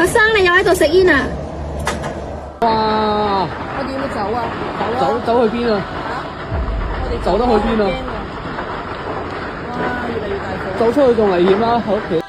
生你又喺度食煙啊！哇！我哋要走啊！走去邊啊？我哋走得去邊啊？哇！越嚟越大火。走出去仲危險啦，喺屋企。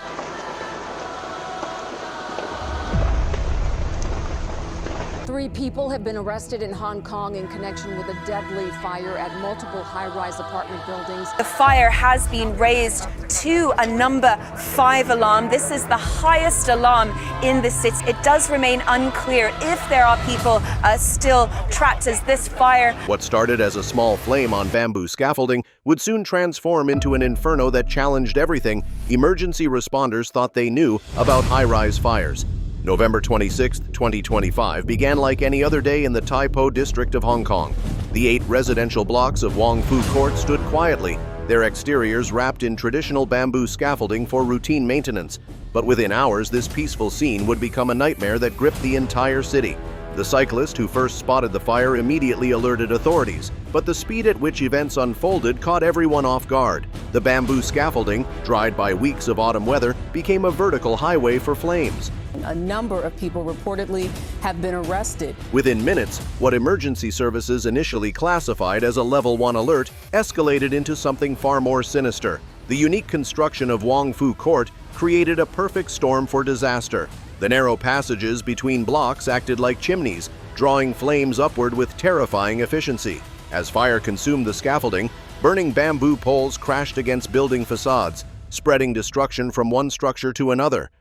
Three people have been arrested in Hong Kong in connection with a deadly fire at multiple high-rise apartment buildings. The fire has been raised to a number 5 alarm. This is the highest alarm in the city. It does remain unclear if there are people still trapped as this fire. What started as a small flame on bamboo scaffolding would soon transform into an inferno that challenged everything emergency responders thought they knew about high-rise fires. November 26, 2025 began like any other day in the Tai Po district of Hong Kong. The 8 residential blocks of Wong Fu Court stood quietly, their exteriors wrapped in traditional bamboo scaffolding for routine maintenance. But within hours, this peaceful scene would become a nightmare that gripped the entire city. The cyclist who first spotted the fire immediately alerted authorities, but the speed at which events unfolded caught everyone off guard. The bamboo scaffolding, dried by weeks of autumn weather, became a vertical highway for flames. A number of people reportedly have been arrested. Within minutes, what emergency services initially classified as a level 1 alert escalated into something far more sinister. The unique construction of Wong Fu Court created a perfect storm for disaster. The narrow passages between blocks acted like chimneys, drawing flames upward with terrifying efficiency. As fire consumed the scaffolding, burning bamboo poles crashed against building facades, spreading destruction from one structure to another.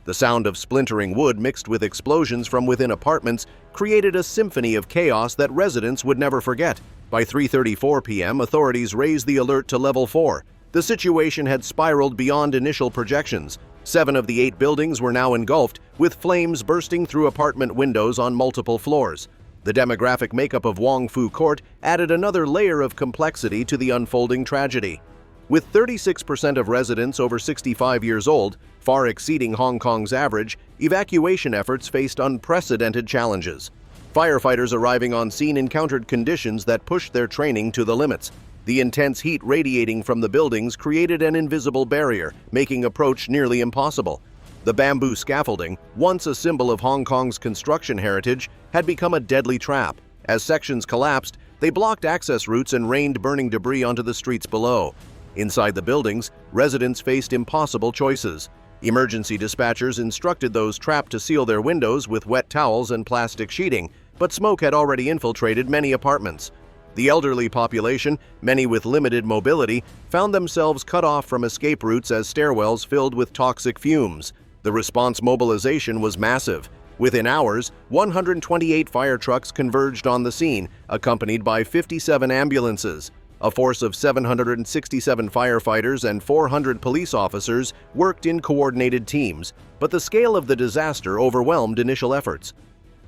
The sound of splintering wood mixed with explosions from within apartments created a symphony of chaos that residents would never forget. By 3:34 p.m., authorities raised the alert to level 4. The situation had spiraled beyond initial projections. 7 of the 8 buildings were now engulfed, with flames bursting through apartment windows on multiple floors. The demographic makeup of Wong Fu Court added another layer of complexity to the unfolding tragedy. With 36% of residents over 65 years old, far exceeding Hong Kong's average, evacuation efforts faced unprecedented challenges. Firefighters arriving on scene encountered conditions that pushed their training to the limits. The intense heat radiating from the buildings created an invisible barrier, making approach nearly impossible. The bamboo scaffolding, once a symbol of Hong Kong's construction heritage, had become a deadly trap. As sections collapsed, they blocked access routes and rained burning debris onto the streets below. Inside the buildings, residents faced impossible choices. Emergency dispatchers instructed those trapped to seal their windows with wet towels and plastic sheeting, but smoke had already infiltrated many apartments. The elderly population, many with limited mobility, found themselves cut off from escape routes as stairwells filled with toxic fumes. The response mobilization was massive. Within hours, 128 fire trucks converged on the scene, accompanied by 57 ambulances. A force of 767 firefighters and 400 police officers worked in coordinated teams, but the scale of the disaster overwhelmed initial efforts.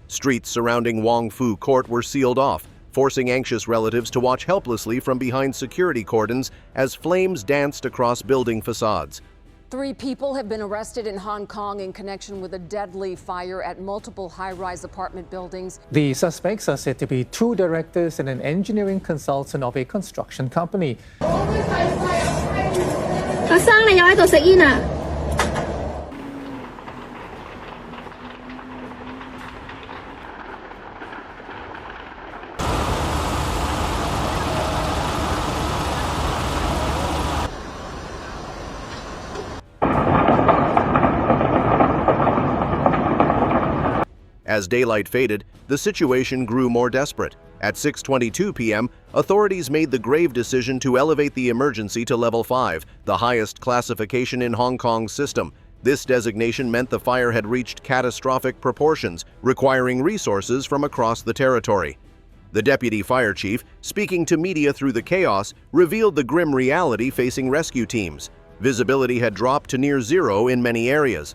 Streets surrounding Wong Fu Court were sealed off, forcing anxious relatives to watch helplessly from behind security cordons as flames danced across building facades. 3 people have been arrested in Hong Kong in connection with a deadly fire at multiple high-rise apartment buildings. The suspects are said to be 2 directors and an engineering consultant of a construction company. 阿生你又喺度食煙啊！As daylight faded, the situation grew more desperate. At 6:22 p.m., authorities made the grave decision to elevate the emergency to level 5, the highest classification in Hong Kong's system. This designation meant the fire had reached catastrophic proportions, requiring resources from across the territory. The deputy fire chief, speaking to media through the chaos, revealed the grim reality facing rescue teams. Visibility had dropped to near zero in many areas.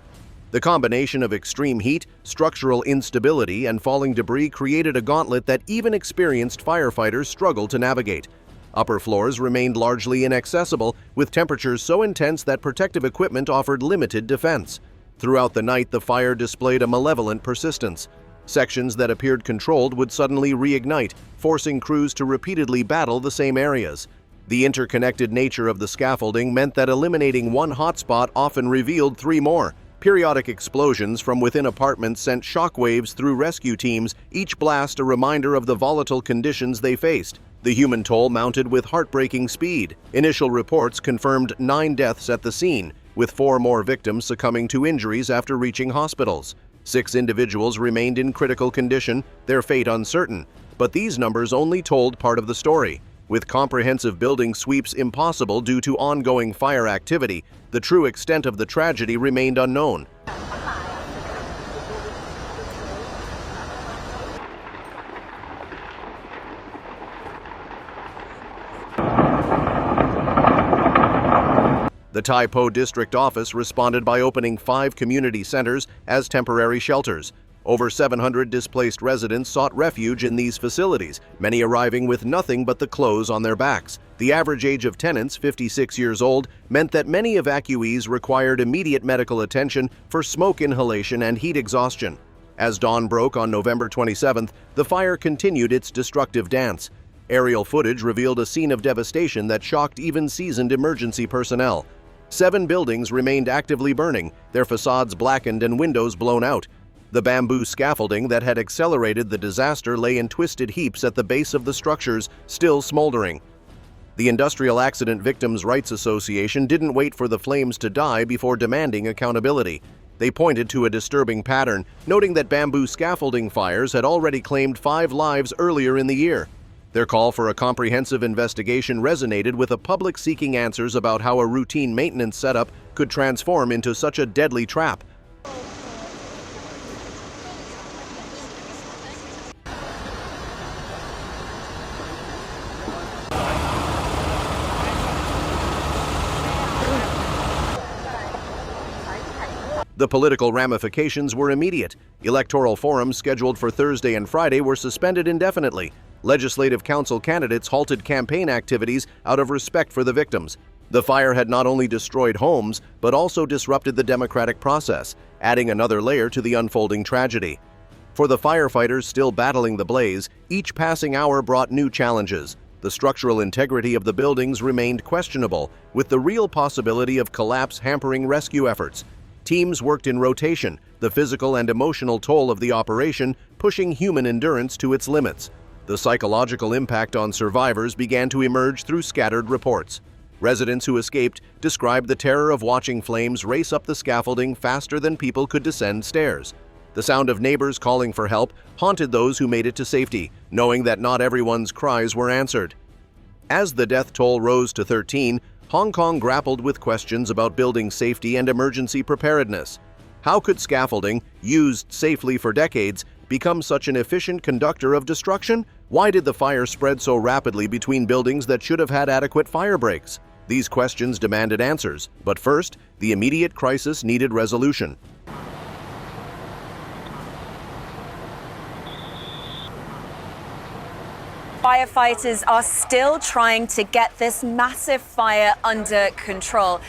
The combination of extreme heat, structural instability, and falling debris created a gauntlet that even experienced firefighters struggled to navigate. Upper floors remained largely inaccessible, with temperatures so intense that protective equipment offered limited defense. Throughout the night, the fire displayed a malevolent persistence. Sections that appeared controlled would suddenly reignite, forcing crews to repeatedly battle the same areas. The interconnected nature of the scaffolding meant that eliminating one hotspot often revealed three more. Periodic explosions from within apartments sent shockwaves through rescue teams, each blast a reminder of the volatile conditions they faced. The human toll mounted with heartbreaking speed. Initial reports confirmed 9 deaths at the scene, with 4 more victims succumbing to injuries after reaching hospitals. 6 individuals remained in critical condition, their fate uncertain, but these numbers only told part of the story. With comprehensive building sweeps impossible due to ongoing fire activity, the true extent of the tragedy remained unknown. The Tai Po district office responded by opening 5 community centers as temporary shelters. Over 700 displaced residents sought refuge in these facilities, many arriving with nothing but the clothes on their backs. The average age of tenants, 56 years old, meant that many evacuees required immediate medical attention for smoke inhalation and heat exhaustion. As dawn broke on November 27th, the fire continued its destructive dance. Aerial footage revealed a scene of devastation that shocked even seasoned emergency personnel. 7 buildings remained actively burning, their facades blackened and windows blown out. The bamboo scaffolding that had accelerated the disaster lay in twisted heaps at the base of the structures, still smoldering. The Industrial Accident Victims' Rights Association didn't wait for the flames to die before demanding accountability. They pointed to a disturbing pattern, noting that bamboo scaffolding fires had already claimed 5 lives earlier in the year. Their call for a comprehensive investigation resonated with a public seeking answers about how a routine maintenance setup could transform into such a deadly trap. The political ramifications were immediate. Electoral forums scheduled for Thursday and Friday were suspended indefinitely. Legislative council candidates halted campaign activities out of respect for the victims. The fire had not only destroyed homes, but also disrupted the democratic process, adding another layer to the unfolding tragedy. For the firefighters still battling the blaze, each passing hour brought new challenges. The structural integrity of the buildings remained questionable, with the real possibility of collapse hampering rescue efforts. Teams worked in rotation, the physical and emotional toll of the operation pushing human endurance to its limits. The psychological impact on survivors began to emerge through scattered reports. Residents who escaped described the terror of watching flames race up the scaffolding faster than people could descend stairs. The sound of neighbors calling for help haunted those who made it to safety, knowing that not everyone's cries were answered. As the death toll rose to 13, Hong Kong grappled with questions about building safety and emergency preparedness. How could scaffolding, used safely for decades, become such an efficient conductor of destruction? Why did the fire spread so rapidly between buildings that should have had adequate fire breaks? These questions demanded answers, but first, the immediate crisis needed resolution. Firefighters are still trying to get this massive fire under control.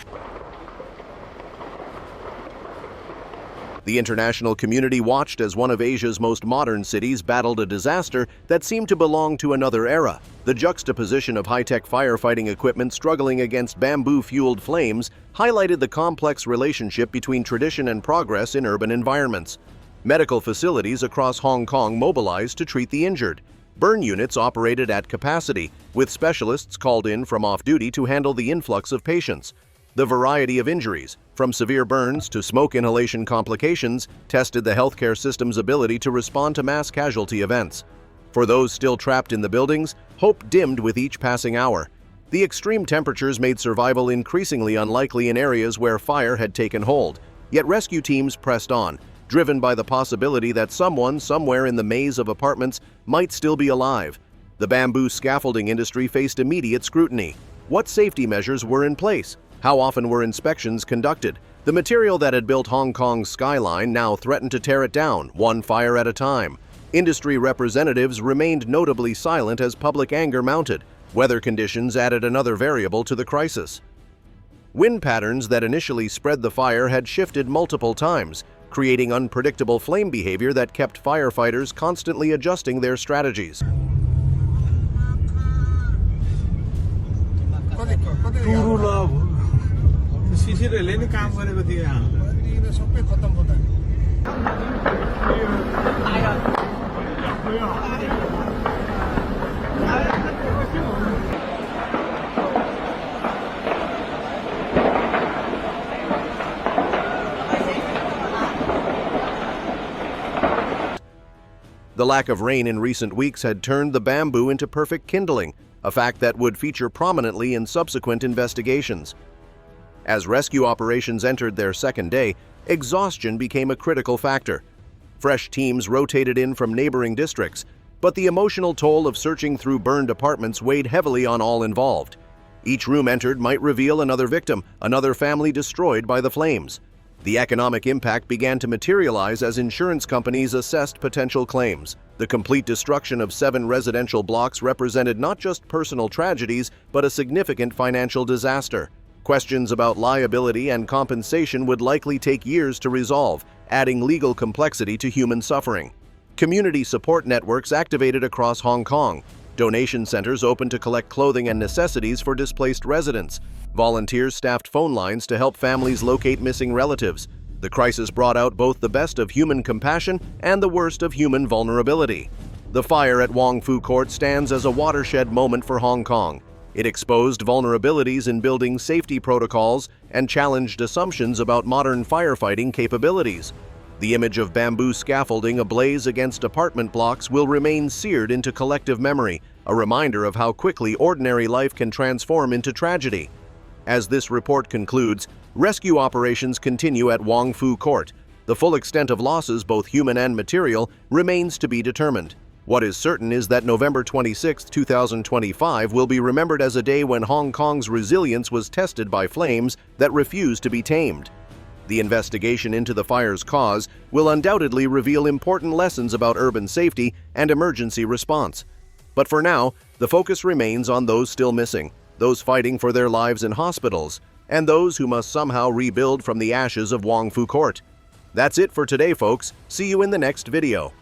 The international community watched as one of Asia's most modern cities battled a disaster that seemed to belong to another era. The juxtaposition of high-tech firefighting equipment struggling against bamboo-fueled flames highlighted the complex relationship between tradition and progress in urban environments. Medical facilities across Hong Kong mobilized to treat the injured. Burn units operated at capacity, with specialists called in from off-duty to handle the influx of patients. The variety of injuries, from severe burns to smoke inhalation complications, tested the healthcare system's ability to respond to mass casualty events. For those still trapped in the buildings, hope dimmed with each passing hour. The extreme temperatures made survival increasingly unlikely in areas where fire had taken hold. Yet rescue teams pressed on, driven by the possibility that someone somewhere in the maze of apartments might still be alive. The bamboo scaffolding industry faced immediate scrutiny. What safety measures were in place? How often were inspections conducted? The material that had built Hong Kong's skyline now threatened to tear it down, one fire at a time. Industry representatives remained notably silent as public anger mounted. Weather conditions added another variable to the crisis. Wind patterns that initially spread the fire had shifted multiple times, creating unpredictable flame behavior that kept firefighters constantly adjusting their strategies. The lack of rain in recent weeks had turned the bamboo into perfect kindling, a fact that would feature prominently in subsequent investigations. As rescue operations entered their second day, exhaustion became a critical factor. Fresh teams rotated in from neighboring districts, but the emotional toll of searching through burned apartments weighed heavily on all involved. Each room entered might reveal another victim, another family destroyed by the flames. The economic impact began to materialize as insurance companies assessed potential claims. The complete destruction of 7 residential blocks represented not just personal tragedies, but a significant financial disaster. Questions about liability and compensation would likely take years to resolve, adding legal complexity to human suffering. Community support networks activated across Hong Kong. Donation centers opened to collect clothing and necessities for displaced residents. Volunteers staffed phone lines to help families locate missing relatives. The crisis brought out both the best of human compassion and the worst of human vulnerability. The fire at Wong Fu Court stands as a watershed moment for Hong Kong. It exposed vulnerabilities in building safety protocols and challenged assumptions about modern firefighting capabilities. The image of bamboo scaffolding ablaze against apartment blocks will remain seared into collective memory, a reminder of how quickly ordinary life can transform into tragedy. As this report concludes, rescue operations continue at Wong Fu Court. The full extent of losses, both human and material, remains to be determined. What is certain is that November 26, 2025 will be remembered as a day when Hong Kong's resilience was tested by flames that refused to be tamed. The investigation into the fire's cause will undoubtedly reveal important lessons about urban safety and emergency response. But for now, the focus remains on those still missing, those fighting for their lives in hospitals, and those who must somehow rebuild from the ashes of Wong Fu Court. That's it for today, folks. See you in the next video.